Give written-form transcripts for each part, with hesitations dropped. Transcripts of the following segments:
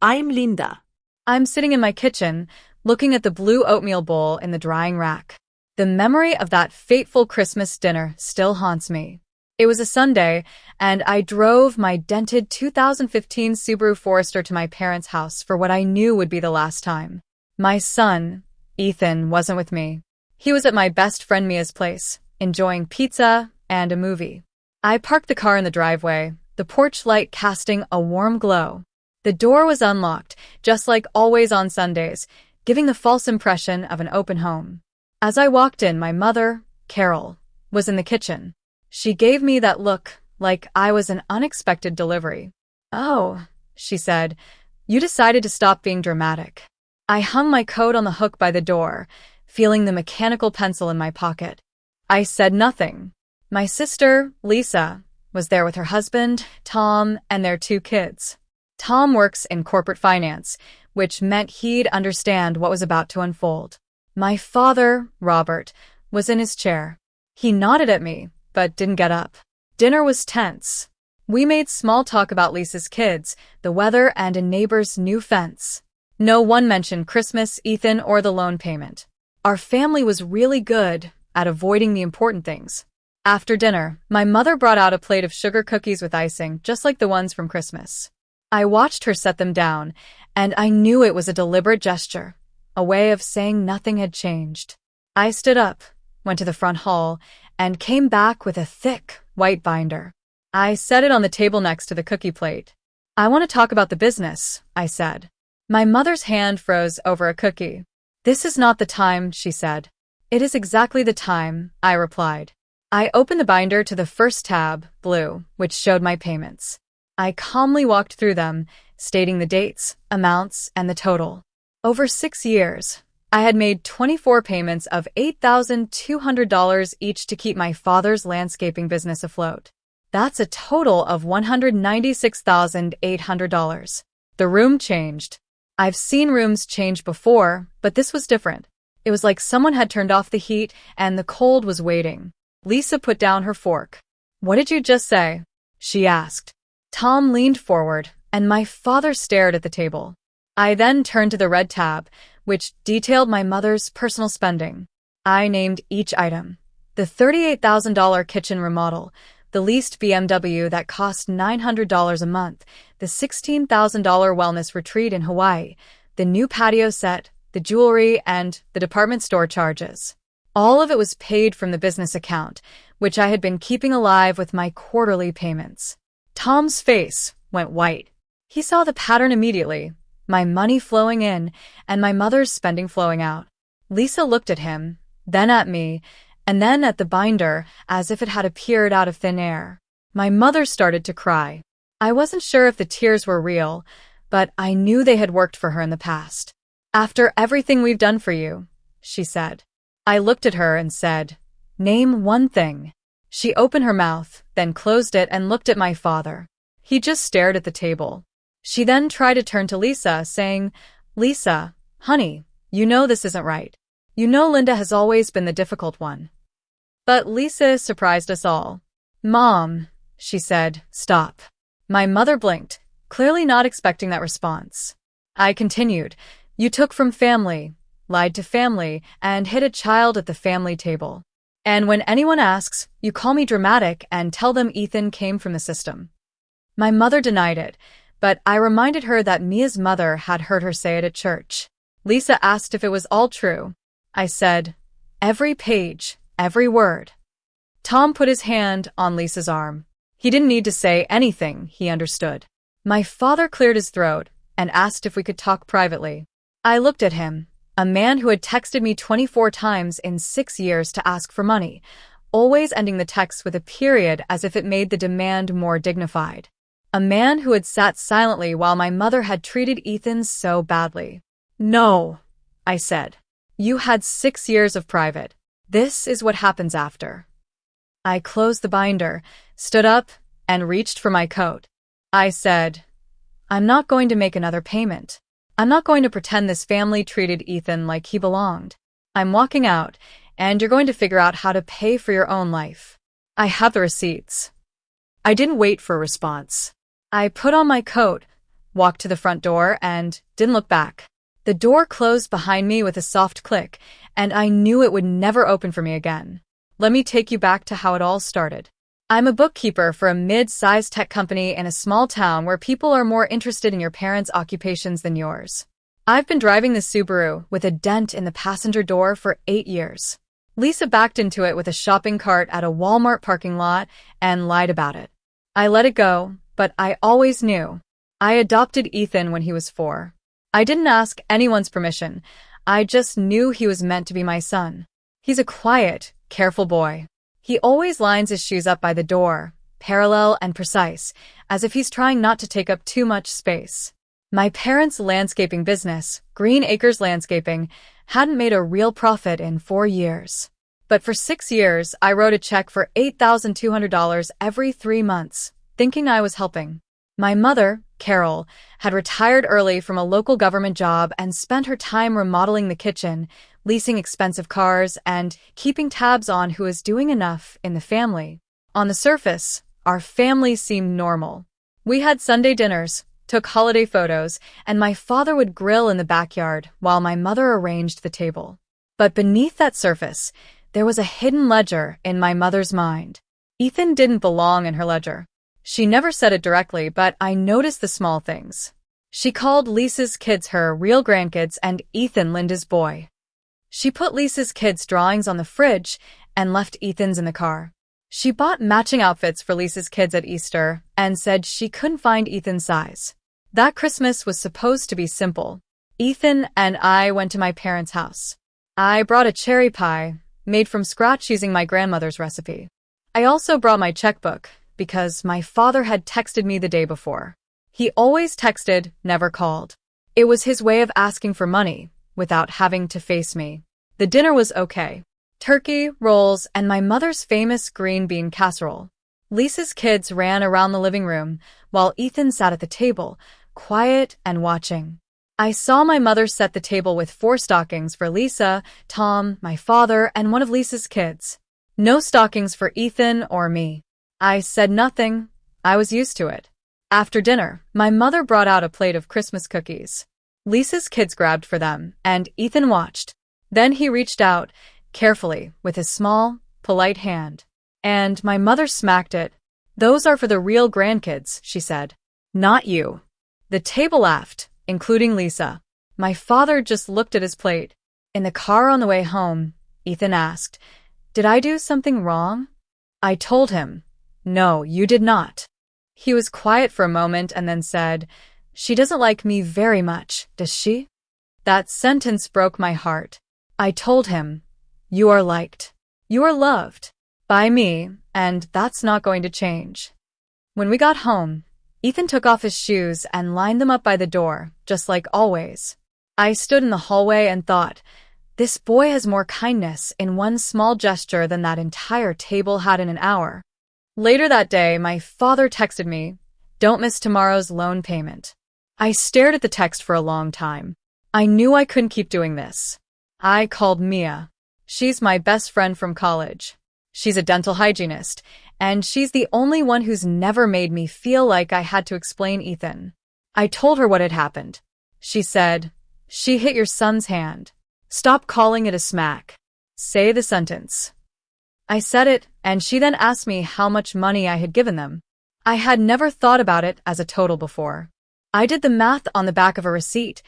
I'm Linda. I'm sitting in my kitchen, looking at the blue oatmeal bowl in the drying rack. The memory of that fateful Christmas dinner still haunts me. It was a Sunday, and I drove my dented 2015 Subaru Forester to my parents' house for what I knew would be the last time. My son, Ethan, wasn't with me. He was at my best friend Mia's place, enjoying pizza and a movie. I parked the car in the driveway, the porch light casting a warm glow. The door was unlocked, just like always on Sundays, giving the false impression of an open home. As I walked in, my mother, Carol, was in the kitchen. She gave me that look, like I was an unexpected delivery. "Oh," she said, "you decided to stop being dramatic." I hung my coat on the hook by the door, feeling the mechanical pencil in my pocket. I said nothing. My sister, Lisa, was there with her husband, Tom, and their 2 kids. Tom works in corporate finance, which meant he'd understand what was about to unfold. My father, Robert, was in his chair. He nodded at me, but didn't get up. Dinner was tense. We made small talk about Lisa's kids, the weather, and a neighbor's new fence. No one mentioned Christmas, Ethan, or the loan payment. Our family was really good at avoiding the important things. After dinner, my mother brought out a plate of sugar cookies with icing, just like the ones from Christmas. I watched her set them down, and I knew it was a deliberate gesture, a way of saying nothing had changed. I stood up, went to the front hall, and came back with a thick, white binder. I set it on the table next to the cookie plate. "I want to talk about the business," I said. My mother's hand froze over a cookie. "This is not the time," she said. "It is exactly the time," I replied. I opened the binder to the first tab, blue, which showed my payments. I calmly walked through them, stating the dates, amounts, and the total. Over 6 years, I had made 24 payments of $8,200 each to keep my father's landscaping business afloat. That's a total of $196,800. The room changed. I've seen rooms change before, but this was different. It was like someone had turned off the heat and the cold was waiting. Lisa put down her fork. "What did you just say?" she asked. Tom leaned forward, and my father stared at the table. I then turned to the red tab, which detailed my mother's personal spending. I named each item. The $38,000 kitchen remodel, the leased BMW that cost $900 a month, the $16,000 wellness retreat in Hawaii, the new patio set, the jewelry, and the department store charges. All of it was paid from the business account, which I had been keeping alive with my quarterly payments. Tom's face went white. He saw the pattern immediately, my money flowing in and my mother's spending flowing out. Lisa looked at him, then at me, and then at the binder as if it had appeared out of thin air. My mother started to cry. I wasn't sure if the tears were real, but I knew they had worked for her in the past. "After everything we've done for you," she said. I looked at her and said, "Name one thing." She opened her mouth, then closed it and looked at my father. He just stared at the table. She then tried to turn to Lisa, saying, "Lisa, honey, you know this isn't right. You know Linda has always been the difficult one." But Lisa surprised us all. "Mom," she said, "stop." My mother blinked, clearly not expecting that response. I continued, "You took from family, lied to family, and hid a child at the family table. And when anyone asks, you call me dramatic and tell them Ethan came from the system." My mother denied it, but I reminded her that Mia's mother had heard her say it at church. Lisa asked if it was all true. I said, "Every page, every word." Tom put his hand on Lisa's arm. He didn't need to say anything, he understood. My father cleared his throat and asked if we could talk privately. I looked at him. A man who had texted me 24 times in 6 years to ask for money, always ending the text with a period as if it made the demand more dignified. A man who had sat silently while my mother had treated Ethan so badly. "No," I said. "You had 6 years of private. This is what happens after." I closed the binder, stood up, and reached for my coat. I said, "I'm not going to make another payment. I'm not going to pretend this family treated Ethan like he belonged. I'm walking out, and you're going to figure out how to pay for your own life. I have the receipts." I didn't wait for a response. I put on my coat, walked to the front door, and didn't look back. The door closed behind me with a soft click, and I knew it would never open for me again. Let me take you back to how it all started. I'm a bookkeeper for a mid-sized tech company in a small town where people are more interested in your parents' occupations than yours. I've been driving this Subaru with a dent in the passenger door for 8 years. Lisa backed into it with a shopping cart at a Walmart parking lot and lied about it. I let it go, but I always knew. I adopted Ethan when he was 4. I didn't ask anyone's permission. I just knew he was meant to be my son. He's a quiet, careful boy. He always lines his shoes up by the door, parallel and precise, as if he's trying not to take up too much space. My parents' landscaping business, Green Acres Landscaping, hadn't made a real profit in 4 years. But for 6 years, I wrote a check for $8,200 every 3 months, thinking I was helping. My mother, Carol, had retired early from a local government job and spent her time remodeling the kitchen, leasing expensive cars, and keeping tabs on who was doing enough in the family. On the surface, our family seemed normal. We had Sunday dinners, took holiday photos, and my father would grill in the backyard while my mother arranged the table. But beneath that surface, there was a hidden ledger in my mother's mind. Ethan didn't belong in her ledger. She never said it directly, but I noticed the small things. She called Lisa's kids her real grandkids and Ethan Linda's boy. She put Lisa's kids' drawings on the fridge and left Ethan's in the car. She bought matching outfits for Lisa's kids at Easter and said she couldn't find Ethan's size. That Christmas was supposed to be simple. Ethan and I went to my parents' house. I brought a cherry pie, made from scratch using my grandmother's recipe. I also brought my checkbook, because my father had texted me the day before. He always texted, never called. It was his way of asking for money, without having to face me. The dinner was okay. Turkey, rolls, and my mother's famous green bean casserole. Lisa's kids ran around the living room, while Ethan sat at the table, quiet and watching. I saw my mother set the table with 4 stockings for Lisa, Tom, my father, and one of Lisa's kids. No stockings for Ethan or me. I said nothing. I was used to it. After dinner, my mother brought out a plate of Christmas cookies. Lisa's kids grabbed for them, and Ethan watched. Then he reached out, carefully, with his small, polite hand. And my mother smacked it. "Those are for the real grandkids," she said. "Not you." The table laughed, including Lisa. My father just looked at his plate. In the car on the way home, Ethan asked, "Did I do something wrong?" I told him, "No, you did not." He was quiet for a moment and then said, "She doesn't like me very much, does she?" That sentence broke my heart. I told him, "You are liked. You are loved. By me, and that's not going to change." When we got home, Ethan took off his shoes and lined them up by the door, just like always. I stood in the hallway and thought, this boy has more kindness in one small gesture than that entire table had in an hour. Later that day, my father texted me, "Don't miss tomorrow's loan payment." I stared at the text for a long time. I knew I couldn't keep doing this. I called Mia. She's my best friend from college. She's a dental hygienist, and she's the only one who's never made me feel like I had to explain Ethan. I told her what had happened. She said, "She hit your son's hand. Stop calling it a smack. Say the sentence." I said it, and she then asked me how much money I had given them. I had never thought about it as a total before. I did the math on the back of a receipt,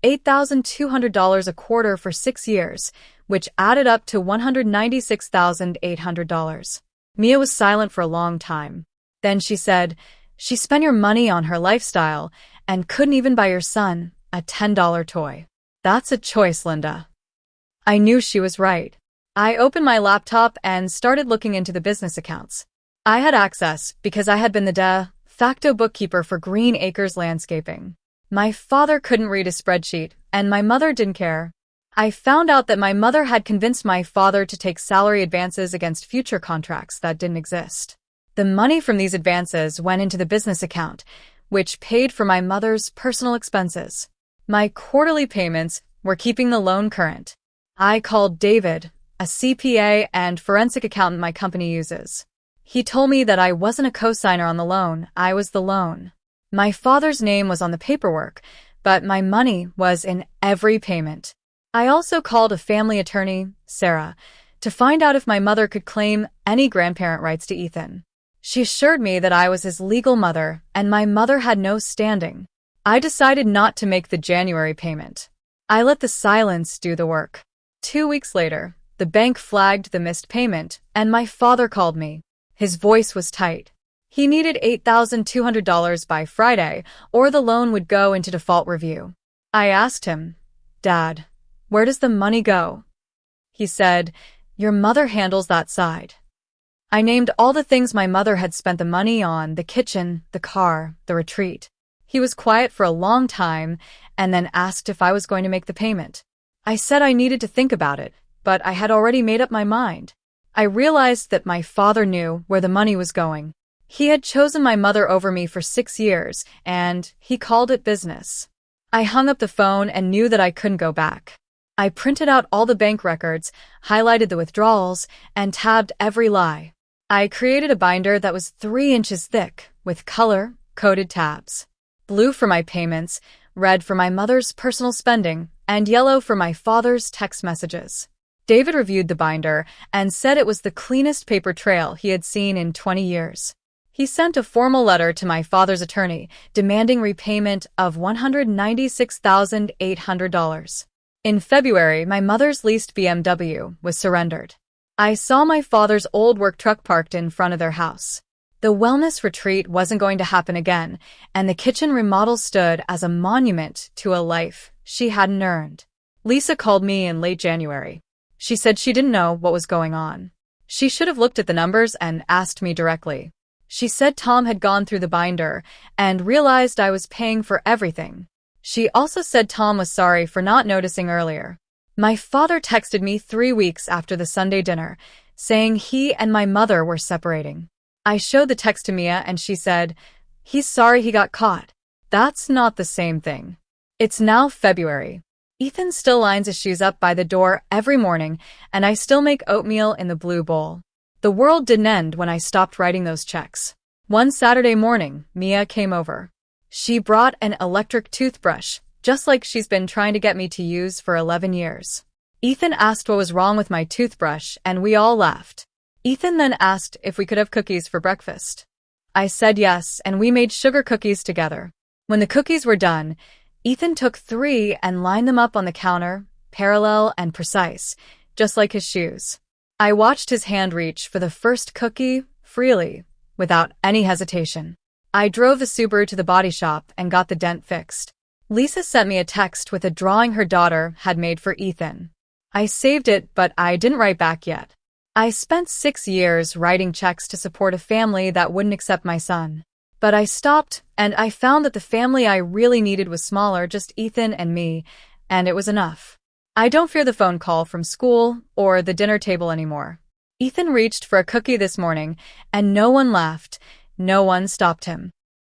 $8,200 a quarter for 6 years, which added up to $196,800. Mia was silent for a long time. Then she said, "She spent your money on her lifestyle and couldn't even buy your son a $10 toy. That's a choice, Linda." I knew she was right. I opened my laptop and started looking into the business accounts. I had access because I had been the de facto bookkeeper for Green Acres Landscaping. My father couldn't read a spreadsheet, and my mother didn't care. I found out that my mother had convinced my father to take salary advances against future contracts that didn't exist. The money from these advances went into the business account, which paid for my mother's personal expenses. My quarterly payments were keeping the loan current. I called David, a CPA and forensic accountant my company uses. He told me that I wasn't a cosigner on the loan, I was the loan. My father's name was on the paperwork, but my money was in every payment. I also called a family attorney, Sarah, to find out if my mother could claim any grandparent rights to Ethan. She assured me that I was his legal mother and my mother had no standing. I decided not to make the January payment. I let the silence do the work. 2 weeks later, the bank flagged the missed payment and my father called me. His voice was tight. He needed $8,200 by Friday or the loan would go into default review. I asked him, "Dad, where does the money go?" He said, "Your mother handles that side." I named all the things my mother had spent the money on: the kitchen, the car, the retreat. He was quiet for a long time and then asked if I was going to make the payment. I said I needed to think about it, but I had already made up my mind. I realized that my father knew where the money was going. He had chosen my mother over me for 6 years, and he called it business. I hung up the phone and knew that I couldn't go back. I printed out all the bank records, highlighted the withdrawals, and tabbed every lie. I created a binder that was 3 inches thick, with color-coded tabs. Blue for my payments, red for my mother's personal spending, and yellow for my father's text messages. David reviewed the binder and said it was the cleanest paper trail he had seen in 20 years. He sent a formal letter to my father's attorney demanding repayment of $196,800. In February, my mother's leased BMW was surrendered. I saw my father's old work truck parked in front of their house. The wellness retreat wasn't going to happen again, and the kitchen remodel stood as a monument to a life she hadn't earned. Lisa called me in late January. She said she didn't know what was going on. She should have looked at the numbers and asked me directly. She said Tom had gone through the binder and realized I was paying for everything. She also said Tom was sorry for not noticing earlier. My father texted me 3 weeks after the Sunday dinner, saying he and my mother were separating. I showed the text to Mia and she said, "He's sorry he got caught." That's not the same thing. It's now February. Ethan still lines his shoes up by the door every morning, and I still make oatmeal in the blue bowl. The world didn't end when I stopped writing those checks. One Saturday morning, Mia came over. She brought an electric toothbrush, just like she's been trying to get me to use for 11 years. Ethan asked what was wrong with my toothbrush, and we all laughed. Ethan then asked if we could have cookies for breakfast. I said yes, and we made sugar cookies together. When the cookies were done, Ethan took 3 and lined them up on the counter, parallel and precise, just like his shoes. I watched his hand reach for the first cookie freely, without any hesitation. I drove the Subaru to the body shop and got the dent fixed. Lisa sent me a text with a drawing her daughter had made for Ethan. I saved it, but I didn't write back yet. I spent 6 years writing checks to support a family that wouldn't accept my son. But I stopped, and I found that the family I really needed was smaller, just Ethan and me, and it was enough. I don't fear the phone call from school or the dinner table anymore. Ethan reached for a cookie this morning, and no one laughed, no one stopped him.